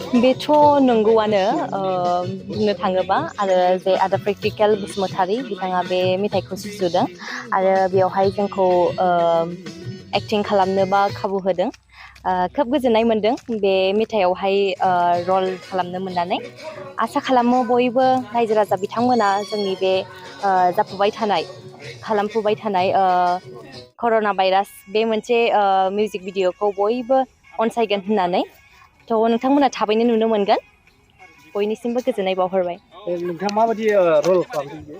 बेथ' नंगौआनो बुंनो थाङोबा आरो जे आदा प्रेक्टिकेल बसुमतारी बिथाङा बे मेथाइखौ सुजुदों आरो बेवहाय जोंखौ एक्टिं खालामनोबा खाबु होदों खोब गोजोननाय मोनदों बे मेथाइयावहाय रल खालामनो मोननानै आसा खालामो बयबो रायजो राजा बिथांमोना जोंनि बे जाफुबाय थानाय खालामफुबाय थानाय कर'ना भाइरास बे मोनसे मिउजिक भिडिअ'खौ बयबो अनसायगोन होननानै थ' नोंथांमोना थाबैनो नुनो मोनगोन बयनिसिमबो गोजोननाय बावहरबाय नोंथाङा माबायदि रल खालामदों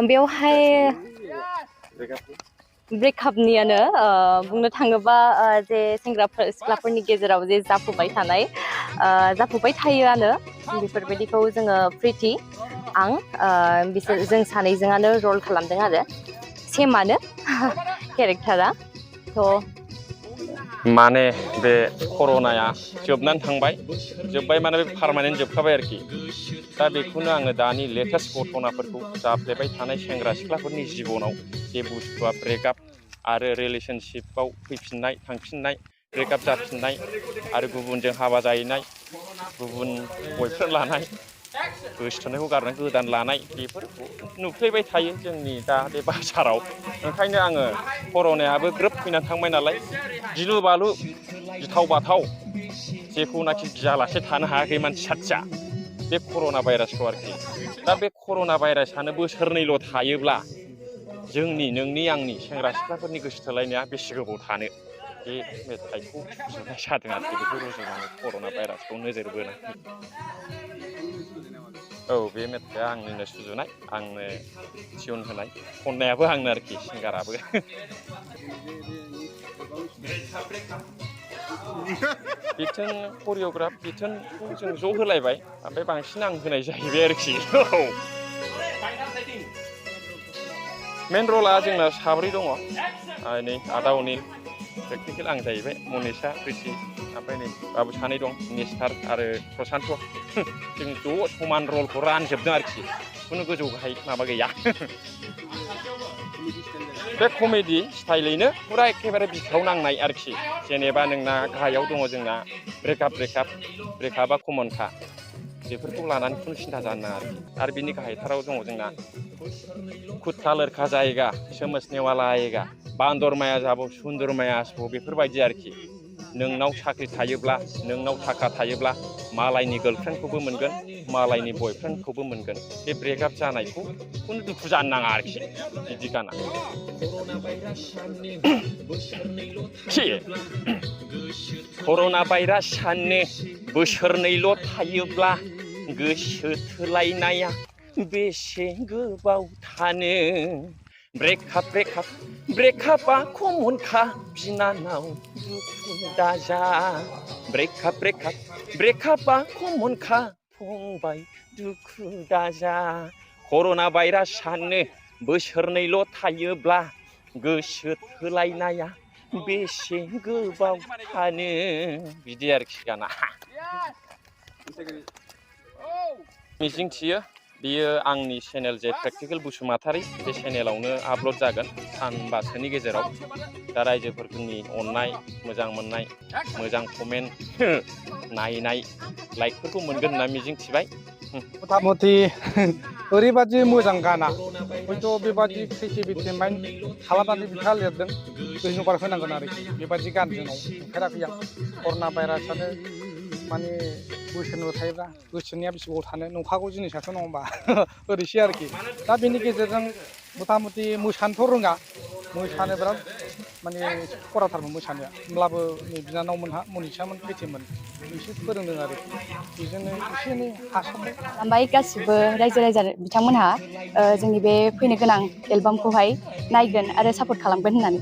बेवहाय ब्रेकआपनियानो बुंनो थाङोबा जे सिख्लाफोरनि गेजेराव जे जाफुबाय थानाय जाफुबाय थायोआनो बेफोरबायदिखौ जोङो प्रिति आं बिसोर जों सानैजोंआनो रल खालामदों आरो सेमानो केरेक्टारा थ' माने बे कर'नाया जोबनानै थांबाय जोब्बाय माने बे पारमानेन्ट जोबखाबाय आरोखि दा बेखौनो आङो दानि लेटेस्ट घटनाफोरखौ जाफ्लेबाय थानाय सेंग्रा सिख्लाफोरनि जिबनाव जे बुस्थुआ ब्रेकआप आरो रिलेसनशिपआव फैफिननाय थांफिननाय ब्रेकआप जाफिननाय आरो गुबुनजों हाबा जाहैनाय गुबुन बयफ्रेन्ड लानाय गोसोथोननायखौ गारनानै गोदान लानाय बेफोरखौ नुफ्लेबाय थायो जोंनि दा बे बाजाराव ओंखायनो आङो कर'नायाबो ग्रोब फैनानै थांबाय नालाय गिलु बालु गिथाव बाथाव जेखौनाखि गियालासे थानो हायाखै मानसि सासेया बे कर'ना भाइरासखौ आरोखि दा बे कर'ना भाइरासानो बोसोरनैल' थायोब्ला जोंनि नोंनि आंनि सेंग्रा सिख्लाफोरनि गोसो थोलायनाया बेसे गोबाव थानो बे मेथाइखौ सुजुनाय जादों आरोखि बेखौ रुजुनानै कर'ना भाइरासखौ नोजोर बोनानै औ बे मेथाइआ आंनिनो सुजुनाय आंनो टिउन होनाय खन्नायाबो आंनो आरोखि सिंगाराबो बिथोन करिय'ग्राफ बिथोनखौ जों ज' होलायबाय ओमफ्राय बांसिन आं होनाय जाहैबाय आरोखि औ मेन रला जोंना साब्रै दङ नै आदा अनिल प्रेक्टिकेल आं जाहैबाय मनिसा प्रिति ओमफ्राय नै बाबु सानै दं निस्थार आरो प्रसान्त जों ज' समान रलखौ रानजोबदों आरोखि खुनु गोजौ गाहाय माबा गैया बे कमेडि स्टाइलैनो फुरा एखेबारे बिखायाव नांनाय आरोखि जेनेबा नोंना गाहायाव दङ जोंना ब्रेकआपा कमनखा बेफोरखौ लानानै खुनु सिन्था जानो नाङा आरो बिनि गाहायथाराव दङ जोंना खुदथा लोरखा जायगा सोमोसने वाला आएगा बान्दर माया जाबो सुन्दर माया आसबो बेफोरबायदि आरोखि नोंनाव साख्रि थायोब्ला नोंनाव थाखा थायोब्ला मालायनि गार्लफ्रेन्डखौबो मोनगोन मालायनि बयफ्रेन्डखौबो मोनगोन बे ब्रेकआप जानायखौ खुनु दुखु जानो नाङा आरोखि बिदि गाना कर'ना भाइरास साननो बोसोरनैल' थायोब्ला गोसो थोलायनाया बेसे गोबाव थानो ब्रेकआपा कमनखा बिनानाव दुखु दाजा ब्रेकआपा कमनखा फंबाय दुखु दाजा कर'ना भाइरास साननो बोसोरनैल' थायोब्ला गोसो थोलायनाया बेसे गोबाव थानो बिदि आरोखि गाना मिजिंथियो बियो आंनि चेनेल जे प्रेक्टिकेल बसुमतारी बे चेनेलावनो आपल'ड जागोन सानबासोनि गेजेराव दा रायजोफोरनि अननाय मोजां मोननाय मोजां कमेन्ट नायनाय लाइकफोरखौ मोनगोन होनना मिजिंथिबाय मथा मथि ओरैबादि मोजां गाना हयथ' बेबादि क्रिएटिभिटि माइन्ड खालामनानै बिथाङा लिरदों धन्यबाद होनांगोन आरोखि बेबादि गान जोंनाव नुफेराखै आं कर'ना भाइरासआनो माने बोसोरनैल' थायोब्ला बोसोरनैया बेसे गोबाव थानो नंखागौ जिनिसाथ' नङा होमबा ओरैसो आरोखि दा बेनि गेजेरजों मथा मथि मोसानोथ' रोङा मोसानो बिराद माने खराथारमोन मोसानाया होमब्लाबो नै बिनानावमोनहा मनिसामोन प्रितिमोन बिसोर फोरोंदों आरोखि बेजोंनो एसे एनै हासाबबाय ओमफ्राय गासिबो रायजो राजा बिथांमोनहा जोंनि बे फैनो गोनां एलबामखौहाय नायगोन आरो सापर्ट खालामगोन होननानै